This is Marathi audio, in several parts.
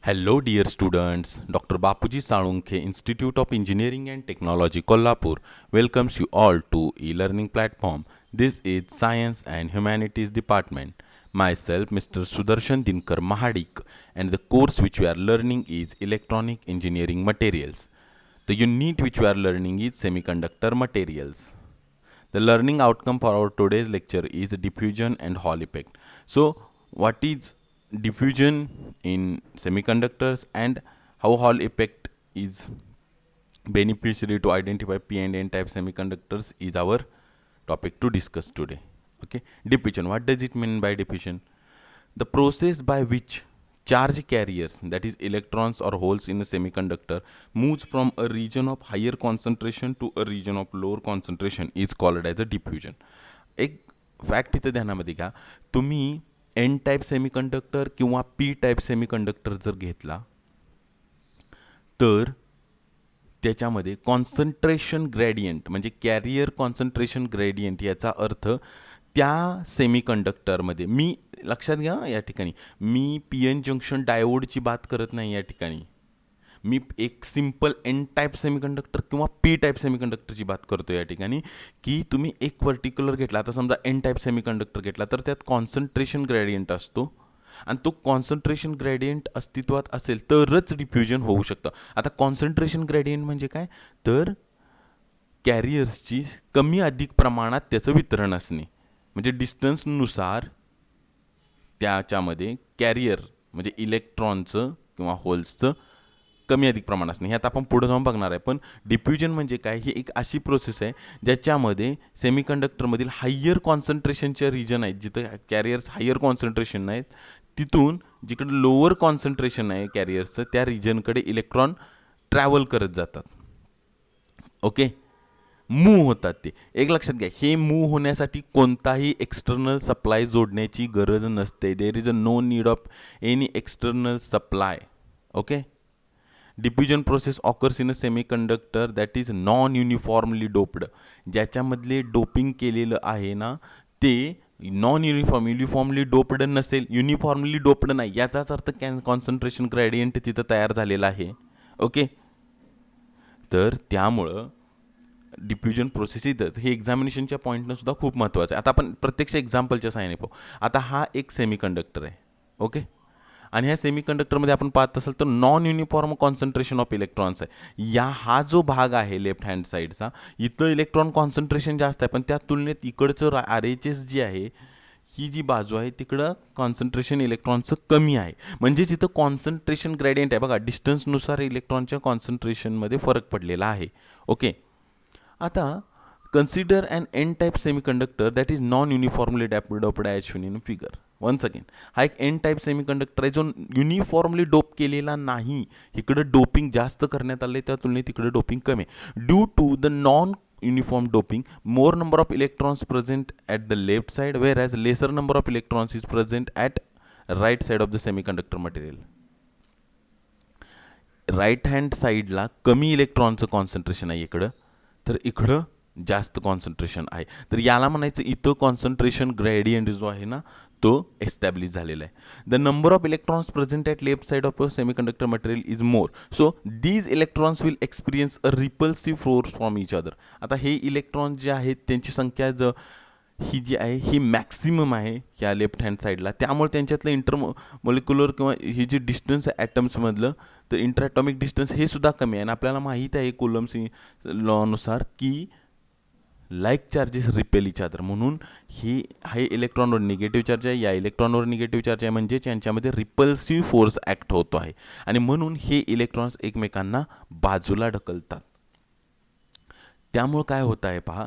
Hello, dear students. Dr. Bapuji Salunke, Institute of Engineering and Technology, Kolhapur, welcomes you all to e-learning platform. This is Science and Humanities Department. Myself, Mr. Sudarshan Dinkar Mahadik, and the course which we are learning is Electronic Engineering Materials. The unit which we are learning is Semiconductor Materials. The learning outcome for our today's lecture is diffusion and Hall effect. So, what is diffusion in semiconductors and how Hall effect is beneficiary to identify P and N type semiconductors is our topic to discuss today. Okay, diffusion. What does it mean by diffusion? The process by which charge carriers, that is electrons or holes in a semiconductor, moves from a region of higher concentration to a region of lower concentration is called as a diffusion. एक फॅक्ट इथं ध्यानामध्ये घ्या, तुम्ही एन टाईप सेमीकंडक्टर किंवा पी टाईप सेमीकंडक्टर जर घेतला तर त्याच्यामध्ये कॉन्सन्ट्रेशन ग्रेडियंट म्हणजे कॅरियर कॉन्सन्ट्रेशन ग्रेडियंट याचा अर्थ त्या सेमीकंडक्टरमध्ये, मी लक्षात घ्या या ठिकाणी मी पी एन जंक्शन डायोडची बात करत नाही या ठिकाणी, मी एक सिंपल एन टाईप सेमीकंडक्टर किंवा पी टाईप सेमीकंडक्टरची बात करतो या ठिकाणी, की तुम्ही एक पर्टिक्युलर घेतला, आता समजा एन टाईप सेमीकंडक्टर घेतला तर त्यात कॉन्सन्ट्रेशन ग्रेडियंट असतो आणि तो कॉन्सन्ट्रेशन ग्रेडियंट अस्तित्वात असेल तरच डिफ्युजन होऊ शकतं. आता कॉन्सन्ट्रेशन ग्रेडियंट म्हणजे काय, तर कॅरियर्सची कमी अधिक प्रमाणात त्याचं वितरण असणे, म्हणजे डिस्टन्सनुसार त्याच्यामध्ये कॅरियर म्हणजे इलेक्ट्रॉनचं किंवा होल्सचं कमी अधिक प्रमाण असणे, हे आता आपण पुढे जाऊन बघणार आहे. पण डिफ्युजन म्हणजे काय, ही एक अशी प्रोसेस आहे ज्याच्यामध्ये सेमीकंडक्टरमधील हायर कॉन्सन्ट्रेशनच्या रिजन आहेत, जिथं कॅरियर्स हायर कॉन्सन्ट्रेशन आहेत, तिथून जिकडे लोअर कॉन्सन्ट्रेशन आहे कॅरियर्सचं त्या रिजनकडे इलेक्ट्रॉन ट्रॅव्हल करत जातात. ओके, मूव्ह होतात ते. एक लक्षात घ्या, हे मूव्ह होण्यासाठी कोणताही एक्सटर्नल सप्लाय जोडण्याची गरज नसते. There is a no need of any external supply. Okay, diffusion process occurs in a semiconductor that is non uniformly doped. ज्याच्यामधले डोपिंग केलेलं आहे ना ते नॉन युनिफॉर्मली डोप्ड नसेल, युनिफॉर्मली डोप्ड नाही, याचाच अर्थ कॉन्सन्ट्रेशन ग्रेडियंट तिथं तयार झालेला आहे. ओके, तर त्यामुळं डिफ्युजन प्रोसेस इथं हे एक्झामिनेशनच्या पॉईंटनं सुद्धा खूप महत्त्वाचं आहे. आता आपण प्रत्यक्ष एक्झाम्पलच्या साहाय्याने पाहू. आता हा एक सेमीकंडक्टर आहे. ओके, आणि ह्या सेमीकंडक्टरमध्ये आपण पाहत असेल तर non uniform concentration of electrons आहे. हा जो भाग आहे लेफ्ट हँड साईडचा, इथं इलेक्ट्रॉन कॉन्सन्ट्रेशन जास्त आहे, पण त्या तुलनेत इकडचं आर एच एस जी आहे, ही जी बाजू आहे तिकडं कॉन्सन्ट्रेशन इलेक्ट्रॉनचं कमी आहे. म्हणजेच इथं कॉन्सन्ट्रेशन ग्रेडियंट आहे बघा, डिस्टन्सनुसार इलेक्ट्रॉनच्या कॉन्सन्ट्रेशनमध्ये फरक पडलेला आहे. ओके, आता consider an N type semiconductor that is non uniformly doped as shown in figure. Once again, हा एक एन टाईप सेमीकंडक्टर आहे जो युनिफॉर्मली डोप केलेला नाही. इकडं डोपिंग जास्त करण्यात आलं आहे, त्या तुलनेत इकडे डोपिंग कमी आहे. Due to the non uniform doping, more number of electrons present at the left side, whereas lesser number of electrons is present at right side of the semiconductor material. Right hand साईडला कमी इलेक्ट्रॉनचं कॉन्सन्ट्रेशन आहे इकडं, तर इकडं जास्त कॉन्सन्ट्रेशन आहे. तर याला म्हणायचं इथं कॉन्सन्ट्रेशन ग्रेडियंट जो आहे ना तो एस्टॅब्लिश झालेला आहे. The number of electrons present at left side of a semiconductor material is more, so these electrons will experience a repulsive force from each other. आता हे इलेक्ट्रॉन जे आहेत त्यांची संख्या ही जी आहे ही मॅक्सिमम आहे या लेफ्ट हँड साईडला, त्यामुळे त्यांच्यातलं इंटरमॉलिक्युलर किंवा ही जी डिस्टन्स आहे ॲटम्समधलं, तर इंटरॲटॉमिक डिस्टन्स हे सुद्धा कमी आहे. आणि आपल्याला माहीत आहे कुलम्स लॉनुसार की like charges repel each other, म्हणून हे इलेक्ट्रॉनवर निगेटिव्ह चार्ज आहे, या इलेक्ट्रॉनवर निगेटिव्ह चार्ज आहे, म्हणजेच यांच्यामध्ये रिपल्सिव्ह फोर्स ॲक्ट होतो आहे आणि म्हणून हे इलेक्ट्रॉन्स एकमेकांना बाजूला ढकलतात. त्यामुळं काय होतं आहे पहा,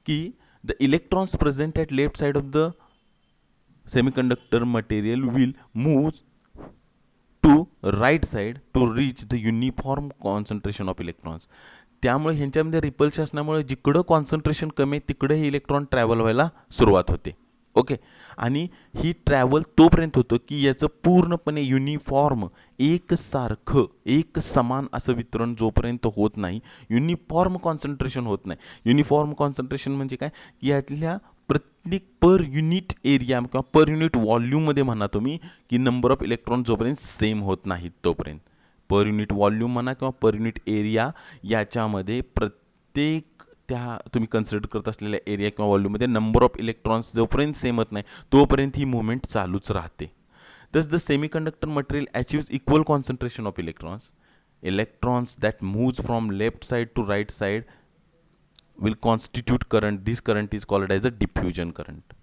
की the electrons present at left side of the semiconductor material will move to right side to reach the uniform concentration of electrons. त्यामुळे ह्यांच्यामध्ये रिपल्शन असल्यामुळे जिकडं कॉन्सन्ट्रेशन कमी आहे तिकडे हे इलेक्ट्रॉन ट्रॅव्हल व्हायला सुरुवात होते. ओके, आणि ही ट्रॅव्हल तोपर्यंत होतं की याचं पूर्णपणे युनिफॉर्म एकसारखं एक समान असं वितरण जोपर्यंत होत नाही, युनिफॉर्म कॉन्सन्ट्रेशन होत नाही. युनिफॉर्म कॉन्सन्ट्रेशन म्हणजे काय, की यातल्या प्रत्येक पर युनिट एरिया किंवा पर युनिट व्हॉल्यूममध्ये म्हणा तुम्ही की नंबर ऑफ इलेक्ट्रॉन जोपर्यंत सेम होत नाहीत तोपर्यंत, पर युनिट व्हॉल्यूम म्हणा किंवा पर युनिट एरिया, याच्यामध्ये प्रत्येक त्या तुम्ही कन्सिडर करत असलेल्या एरिया किंवा व्हॉल्यूममध्ये नंबर ऑफ इलेक्ट्रॉन्स जोपर्यंत सेम होत नाही तोपर्यंत ही मुवमेंट चालूच राहते. Thus the semiconductor material achieves equal concentration of electrons. Electrons that moves from left side to right side will constitute current. This current is called as a diffusion current.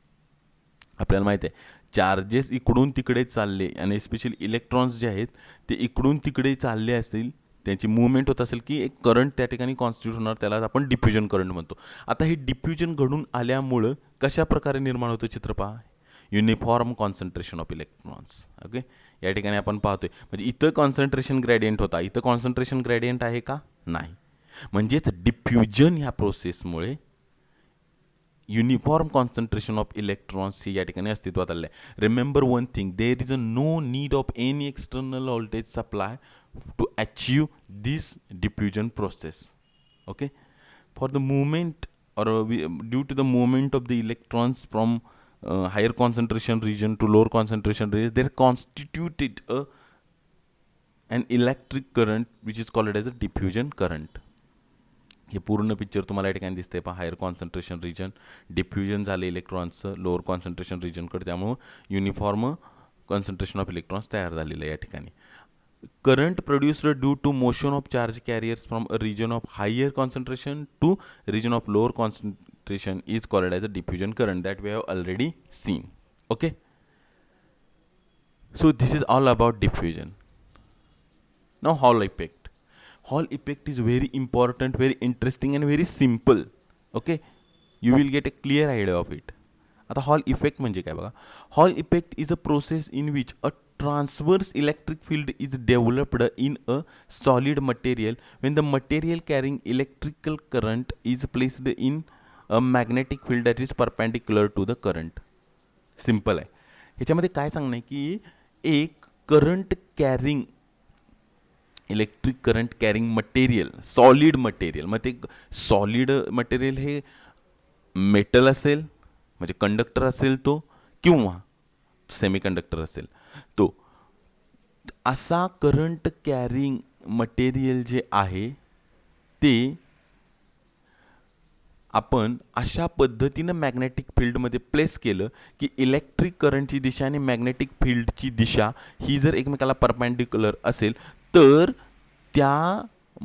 आपल्याला माहिती आहे चार्जेस इकडून तिकडे चालले आणि एस्पेशली इलेक्ट्रॉन्स जे आहेत ते इकडून तिकडे चालले असतील, त्यांची मूवमेंट होत असेल की एक करंट त्या ठिकाणी कॉन्स्टिट्यूट होणार, त्याला आपण डिफ्युजन करंट म्हणतो. आता हे डिफ्युजन घडून आल्यामुळं कशा प्रकारे निर्माण होतं चित्र पहा. Uniform concentration of electrons. Okay, या ठिकाणी आपण पाहतोय म्हणजे इथं कॉन्सन्ट्रेशन ग्रेडियंट होता, इथं कॉन्सन्ट्रेशन ग्रेडियंट आहे का? नाही. म्हणजेच डिफ्युजन ह्या प्रोसेसमुळे युनिफॉर्म कॉन्सन्ट्रेशन ऑफ इलेक्ट्रॉन्स ही या ठिकाणी अस्तित्वात आले आहे. Remember one thing, there is a no need of any external voltage supply to achieve this diffusion process. Okay, for the movement or due to the movement of the electrons from higher concentration region to lower concentration region, they constituted an electric current which is called as a diffusion current. हे पूर्ण पिक्चर तुम्हाला या ठिकाणी दिसते पहा. हायर कॉन्सन्ट्रेशन रिजन, डिफ्युजन झाले इलेक्ट्रॉन्सचं लोअर कॉन्सन्ट्रेशन रिजनकडे, त्यामुळं युनिफॉर्म कॉन्सन्ट्रेशन ऑफ इलेक्ट्रॉन्स तयार झालेलं आहे या ठिकाणी. Current produced due to motion of charge carriers from a region of higher concentration to region of lower concentration is called as a diffusion current that we have already seen. Okay, so this is all about diffusion. Now Hall effect. Hall effect is very important, very interesting and very simple. Okay, you will get a clear idea of it. आता हॉल इफेक्ट म्हणजे काय बघा. Hall effect is a process in which a transverse electric field is developed in a solid material when the material carrying electrical current is placed in a magnetic field that is perpendicular to the current. Simple आहे. ह्याच्यामध्ये काय सांगणं आहे की एक current carrying electric current carrying material, solid material, मग ते सॉलिड मटेरियल हे मेटल असेल म्हणजे कंडक्टर असेल तो, किंवा सेमीकंडक्टर असेल तो, असा करंट कॅरिंग मटेरियल जे आहे ते आपण अशा पद्धतीनं मॅग्नेटिक फील्डमध्ये प्लेस केलं की इलेक्ट्रिक करंटची दिशा आणि मॅग्नेटिक फील्डची दिशा ही जर एकमेकाला परपेंडिक्युलर असेल तर त्या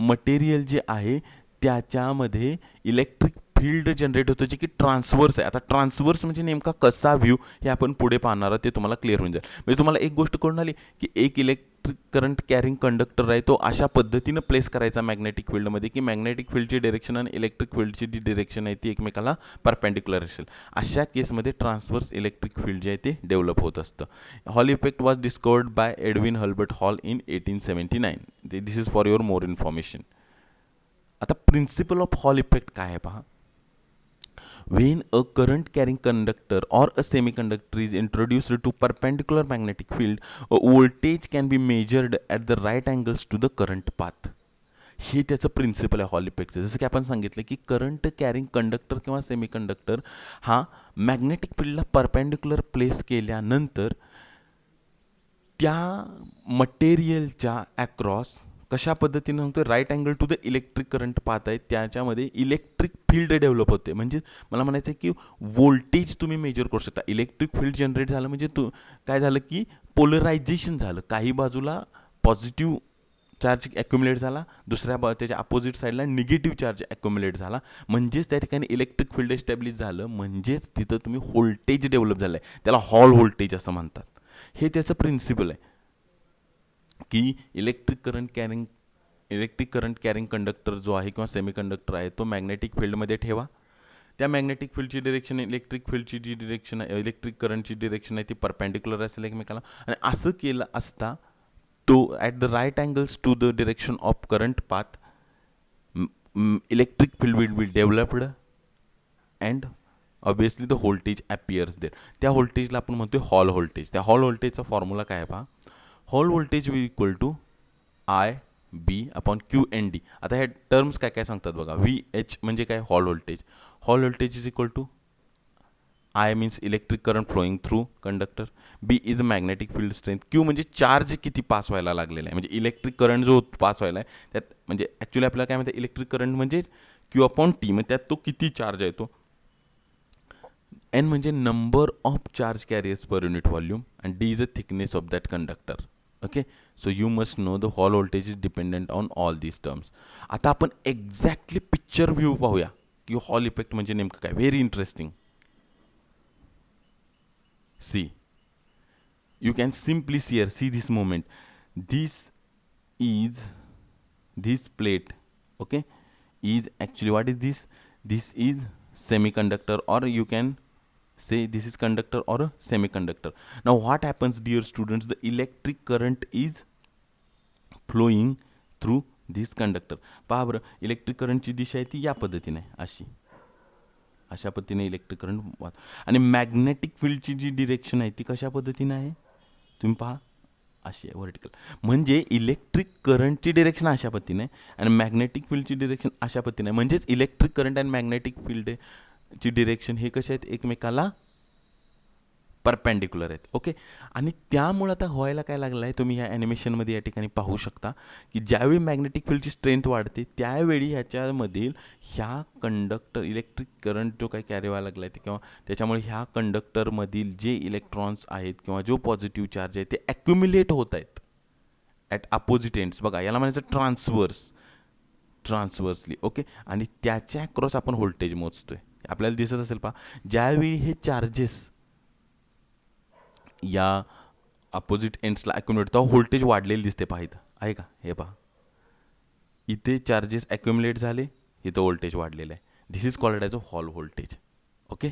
मटेरियल जे आहे त्याच्यामध्ये इलेक्ट्रिक फील्ड जनरेट होतं जे की ट्रान्सवर्स आहे. आता ट्रान्सवर्स म्हणजे नेमका कसा व्ह्यू हे आपण पुढे पाहणार आहोत, ते तुम्हाला क्लिअर होऊन जाईल. म्हणजे तुम्हाला एक गोष्ट कळून आली की एक इलेक्ट्रिक करंट कॅरिंग कंडक्टर आहे तो अशा पद्धतीनं प्लेस करायचा मॅग्नेटिक फील्डमध्ये की मॅग्नेटिक फील्डची डिरेक्शन आणि इलेक्ट्रिक फील्डची जी डिरेक्शन आहे ती एकमेकाला परपेंडिक्युलर असेल. अशा केसमध्ये ट्रान्सवर्स इलेक्ट्रिक फील्ड जे आहे ते डेव्हलप होत असतं. Hall effect was discovered by Edwin Herbert hall in 1879. This is for your more information. आता प्रिन्सिपल ऑफ हॉल इफेक्ट काय आहे पहा. When a current carrying conductor or a semiconductor is introduced to perpendicular magnetic field, a voltage can be measured at the right angles to the current path. हे त्याचं प्रिन्सिपल आहे हॉल इफेक्टचं. जसं की आपण सांगितलं की करंट कॅरिंग कंडक्टर किंवा सेमीकंडक्टर हा मॅग्नेटिक फील्डला परपेंडिक्युलर प्लेस केल्यानंतर त्या मटेरियलच्या अक्रॉस कशा पद्धतीनं सांगतो right angle to the electric current पाहत आहे त्याच्यामध्ये इलेक्ट्रिक फील्ड डेव्हलप होते. म्हणजे मला म्हणायचं आहे की व्होल्टेज तुम्ही मेजर करू शकता. इलेक्ट्रिक फील्ड जनरेट झालं म्हणजे काय झालं की पोलरायझेशन झालं. काही बाजूला पॉझिटिव्ह चार्ज ॲक्युमुलेट झाला, दुसऱ्या त्याच्या अपोजिट साईडला निगेटिव्ह चार्ज ॲक्युमुलेट झाला, म्हणजेच त्या ठिकाणी इलेक्ट्रिक फील्ड एस्टॅब्लिश झालं, म्हणजेच तिथं तुम्ही व्होल्टेज डेव्हलप झालं आहे. त्याला हॉल व्होल्टेज असं म्हणतात. हे त्याचं प्रिन्सिपल आहे की इलेक्ट्रिक करंट कॅरिंग कंडक्टर जो आहे किंवा सेमीकंडक्टर आहे तो मॅग्नेटिक फील्डमध्ये ठेवा. त्या मॅग्नेटिक फील्डची डिरेक्शन इलेक्ट्रिक फील्डची जी डिरेक्शन आहे, इलेक्ट्रिक करंटची डिरेक्शन आहे ती परपेंडिक्युलर असेल एकमेकाला. आणि असं केलं असता तो at the right angles to the direction of current path electric field will be developed and obviously the voltage appears there. त्या व्होल्टेजला आपण म्हणतो हॉल व्होल्टेज. त्या हॉल व्होल्टेजचा फॉर्म्युला काय आहे पहा. Hall voltage will equal to IB/QND. आता ह्या टर्म्स काय काय सांगतात बघा. VH म्हणजे काय Hall voltage. Hall voltage is equal to I means electric current flowing through conductor. B is magnetic field strength. Q म्हणजे चार्ज किती पास व्हायला लागलेला आहे, म्हणजे इलेक्ट्रिक करंट जो पास व्हायला आहे त्यात, म्हणजे ॲक्च्युली आपल्याला काय म्हणतात इलेक्ट्रिक करंट म्हणजे क्यू अपॉन टी, मग त्यात तो किती चार्ज आहे तो. एन म्हणजे number of charge carriers per unit volume and D is a thickness of that conductor. Okay, so you must know the hall voltage is dependent on all these terms. आता आपण एक्झॅक्टली पिक्चर व्ह्यू पाहूया की हॉल इफेक्ट म्हणजे नेमकं काय. Very interesting. See, you can simply see here, see this moment, this is this plate, okay, is actually, what is this is semiconductor, or you can say this is conductor or a semiconductor. Now what happens, dear students, the electric current is flowing through this conductor. पहा बरं, इलेक्ट्रिक करंटची दिशा आहे ती या पद्धतीने अशी, अशा पद्धतीने इलेक्ट्रिक करंट वाहत, आणि मॅग्नेटिक फील्डची जी डिरेक्शन आहे ती कशा पद्धतीने आहे तुम्ही पहा, अशी आहे व्हर्टिकल. म्हणजे इलेक्ट्रिक करंटची डिरेक्शन अशा पद्धतीने आणि मॅग्नेटिक फील्डची डिरेक्शन अशा पद्धतीने, म्हणजेच इलेक्ट्रिक करंट आणि मॅग्नेटिक फील्डची डिरेक्शन हे कसे आहेत, एकमेकाला परपेंडिक्युलर आहेत. ओके, आणि त्यामुळं आता व्हायला काय लागलं आहे, तुम्ही ह्या ॲनिमेशनमध्ये या ठिकाणी पाहू शकता की ज्यावेळी मॅग्नेटिक फील्डची स्ट्रेंथ वाढते त्यावेळी ह्याच्यामधील ह्या कंडक्टर इलेक्ट्रिक करंट जो काही कॅरी व्हायला लागला आहे किंवा त्याच्यामुळे ह्या कंडक्टरमधील जे इलेक्ट्रॉन्स आहेत किंवा जो पॉझिटिव्ह चार्ज आहे ते ॲक्युम्युलेट होत आहेत ॲट अपोजिट एंड्स. बघा, याला म्हणायचं ट्रान्सवर्सली. ओके, आणि त्याच्या अक्रॉस आपण व्होल्टेज मोजतोय. आपल्याला दिसत असेल पहा, ज्यावेळी हे चार्जेस या अपोजिट एंड्सला ॲक्युम्युलेट, तेव्हा व्होल्टेज वाढलेले दिसते. पहा इथं आहे का, हे पहा इथे चार्जेस ॲक्युम्युलेट झाले, इथं व्होल्टेज वाढलेलं आहे. This is called as a Hall voltage. Okay,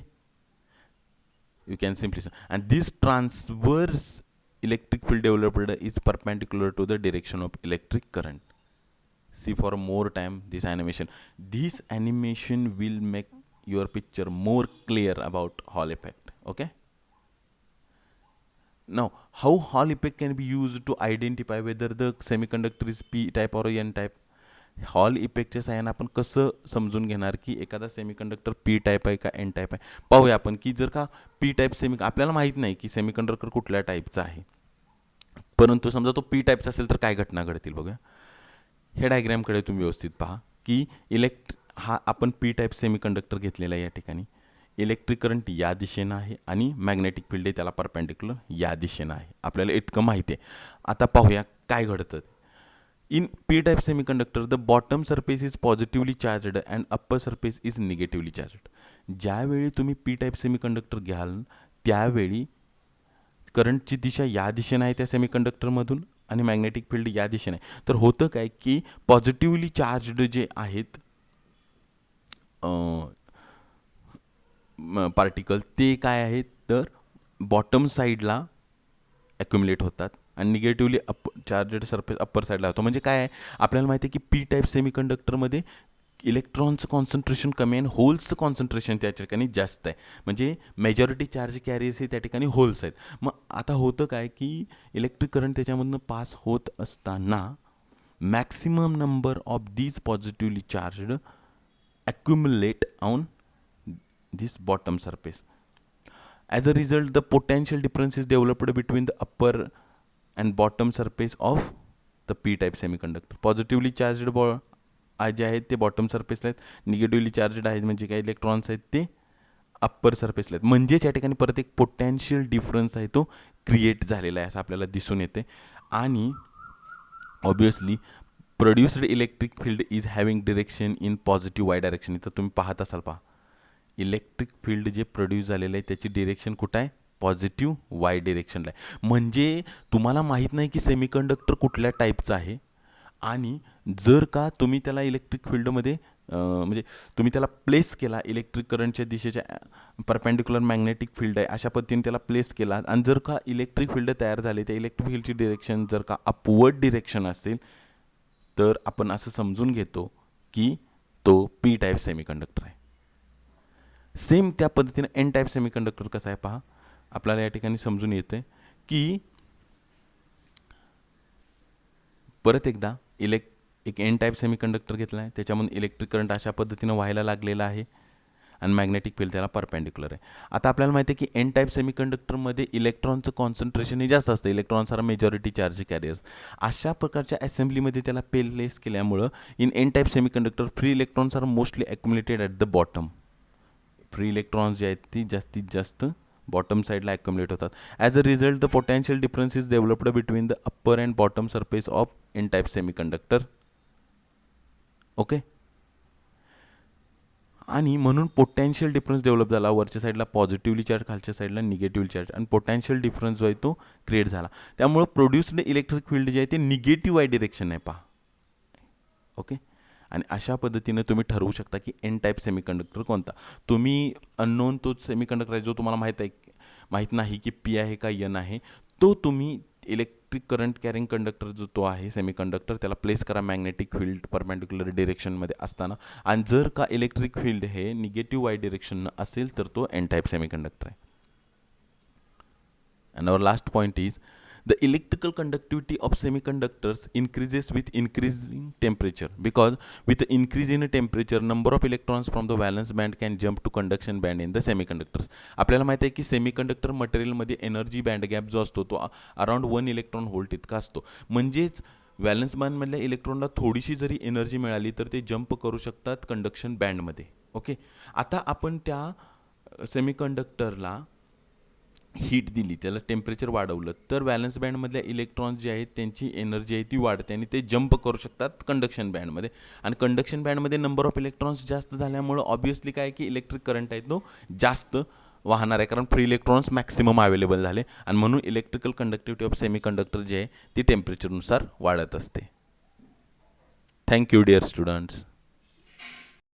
you can simply and this transverse electric field developed is perpendicular to the direction of electric current. See for more time this animation. This animation will make your picture more clear about Hall effect. Okay. Now, how Hall effect can be used to identify whether the semiconductor is P type or N type. Hall इफेक्टच्या साहाय्याने आपण कसं समजून घेणार की एखादा सेमीकंडक्टर पी टाईप आहे का एन टाईप आहे. पाहूया आपण की जर का पी टाईप आपल्याला माहीत नाही की सेमीकंडक्टर कुठल्या टाईपचा आहे, परंतु समजा तो पी टाईपचा असेल तर काय घटना घडतील बघूया. हे डायग्रॅमकडे तुम्ही व्यवस्थित पहा की हा आपण पी टाईप सेमीकंडक्टर घेतलेला आहे. या ठिकाणी इलेक्ट्रिक करंट या दिशेनं आहे आणि मॅग्नेटिक फील्ड आहे त्याला परपेंडिक्युलर या दिशेनं आहे. आपल्याला इतकं माहिती आहे. आता पाहूया काय घडतं. In P type semiconductor the bottom surface is positively charged and upper surface is negatively charged. ज्यावेळी तुम्ही पी टाईप सेमीकंडक्टर घ्याल त्यावेळी करंटची दिशा या दिशेनं आहे त्या सेमीकंडक्टरमधून आणि मॅग्नेटिक फील्ड या दिशेने. तर होतं काय की पॉझिटिव्हली चार्जड जे आहेत पार्टिकल ते काय आहेत तर बॉटम साईडला ॲक्युम्युलेट होतात आणि निगेटिव्हली चार्जड सरफेस अप्पर साईडला होतो. म्हणजे काय आहे, आपल्याला माहिती आहे की पी टाईप सेमीकंडक्टरमध्ये इलेक्ट्रॉनचं कॉन्सन्ट्रेशन कमी आहे आणि होल्सचं कॉन्सन्ट्रेशन त्या ठिकाणी जास्त आहे. म्हणजे मेजॉरिटी चार्ज कॅरियर्स हे त्या ठिकाणी होल्स आहेत. मग आता होतं काय की इलेक्ट्रिक करंट त्याच्यामधून पास होत असताना maximum number of these positively charged accumulate on this bottom surface. As a result, the potential difference is developed between the upper and bottom surface of the p-type semiconductor. Positively charged जे आहेत ते बॉटम सरफेसला आहेत, निगेटिव्हली चार्जड आहेत म्हणजे काय इलेक्ट्रॉन्स आहेत ते अप्पर सरफेसला आहेत. म्हणजेच या ठिकाणी परत एक पोटॅन्शियल डिफरन्स आहे तो क्रिएट झालेला आहे असं आपल्याला दिसून येते. आणि obviously produced electric field is having direction in positive Y direction. इथं तुम्ही पाहत असाल पहा इलेक्ट्रिक फील्ड जे प्रोड्यूस झालेलं आहे त्याची डिरेक्शन कुठं आहे, पॉझिटिव्ह वाय डिरेक्शनला आहे. म्हणजे तुम्हाला माहीत नाही की सेमीकंडक्टर कुठल्या टाईपचं आहे आणि जर का तुम्ही त्याला इलेक्ट्रिक फील्डमध्ये म्हणजे तुम्ही त्याला प्लेस केला इलेक्ट्रिक करंटच्या दिशेच्या परपेंडिक्युलर मॅग्नेटिक फील्ड आहे अशा पद्धतीने त्याला प्लेस केला आणि जर का इलेक्ट्रिक फील्ड तयार झाले त्या इलेक्ट्रिक फील्डची डिरेक्शन जर का अपवर्ड डिरेक्शन असेल तर आपण असं समजून घेतो की तो पी टाईप सेमीकंडक्टर आहे. सेम त्या पद्धतीने एन टाईप सेमीकंडक्टर कसं आहे पहा, आपल्याला या ठिकाणी समजून येते की परत एकदा एक एन टाईप सेमीकंडक्टर घेतला आहे त्याच्यामधून इलेक्ट्रिक करंट अशा पद्धतीनं व्हायला लागलेला आहे आणि मॅग्नेटिक फील्ड त्याला परपेंडिक्युलर आहे. आता आपल्याला माहिती आहे की एन टाईप सेमीकंडक्टरमध्ये इलेक्ट्रॉनचं कॉन्सन्ट्रेशन हे जास्त असतं. Electrons are majority charge carriers. अशा प्रकारच्या असेंब्लीमध्ये त्याला प्लेस केल्यामुळं in N type semiconductor free electrons are mostly accumulated at the bottom. Free electrons जे आहेत ती जास्तीत जास्त बॉटम साईडला ॲक्युमुलेट होतात. As a result the potential difference is developed between the upper and bottom surface of N type semiconductor. Okay. आणि म्हणून पोटेन्शियल डिफरन्स डेव्हलप झाला. वरच्या साईडला पॉझिटिव्हली चार्ज, खालच्या साईडला निगेटिव्हली चार्ज, आणि पोटेन्शियल डिफरन्स जो आहे तो क्रिएट झाला. त्यामुळं प्रोड्युस्ड इलेक्ट्रिक फील्ड जे आहे ते निगेटिव्ह वाय डिरेक्शन आहे पहा. ओके. आणि अशा पद्धतीने तुम्ही ठरवू शकता की एन टाईप सेमीकंडक्टर कोणता. तुम्ही अननोन तो सेमीकंडक्टर आहे जो तुम्हाला माहीत नाही की पी आहे का एन आहे, तो तुम्ही इलेक्ट्रिक करंट कॅरिंग कंडक्टर जो तो आहे सेमीकंडक्टर त्याला प्लेस करा मॅग्नेटिक फील्ड परपेंडिक्युलर डिरेक्शनमध्ये असताना. आणि जर का इलेक्ट्रिक फील्ड हे निगेटिव्ह वाय डिरेक्शननं असेल तर तो एन टाईप सेमीकंडक्टर आहे. And our last point is the electrical conductivity of semiconductors increases with increasing temperature, because with the increase in temperature number of electrons from the valence band can jump to conduction band in the semiconductors. आपल्याला माहिती आहे की सेमीकंडक्टर मटेरियलमध्ये एनर्जी बँड गॅप जो असतो तो अराउंड 1 इलेक्ट्रॉन व्होल्ट इतका असतो. म्हणजेच व्हॅलन्स बँडमधल्या इलेक्ट्रॉनला थोडीशी जरी एनर्जी मिळाली तर ते जंप करू शकतात कंडक्शन बँडमध्ये. ओके. आता आपण त्या सेमीकंडक्टरला हीट दिली, त्याला टेम्परेचर वाढवलं, तर व्हॅलन्स बँडमधल्या इलेक्ट्रॉन्स जे आहेत त्यांची एनर्जी आहे ती वाढते आणि ते जंप करू शकतात कंडक्शन बँडमध्ये. आणि कंडक्शन बँडमध्ये नंबर ऑफ इलेक्ट्रॉन्स जास्त झाल्यामुळं ऑब्व्हियसली काय की इलेक्ट्रिक करंट आहे तो जास्त वाहणार आहे, कारण फ्री इलेक्ट्रॉन्स मॅक्सिमम अवेलेबल झाले. आणि म्हणून इलेक्ट्रिकल कंडक्टिव्हिटी ऑफ सेमीकंडक्टर जे आहे ती टेम्परेचरनुसार वाढत असते. Thank you dear students.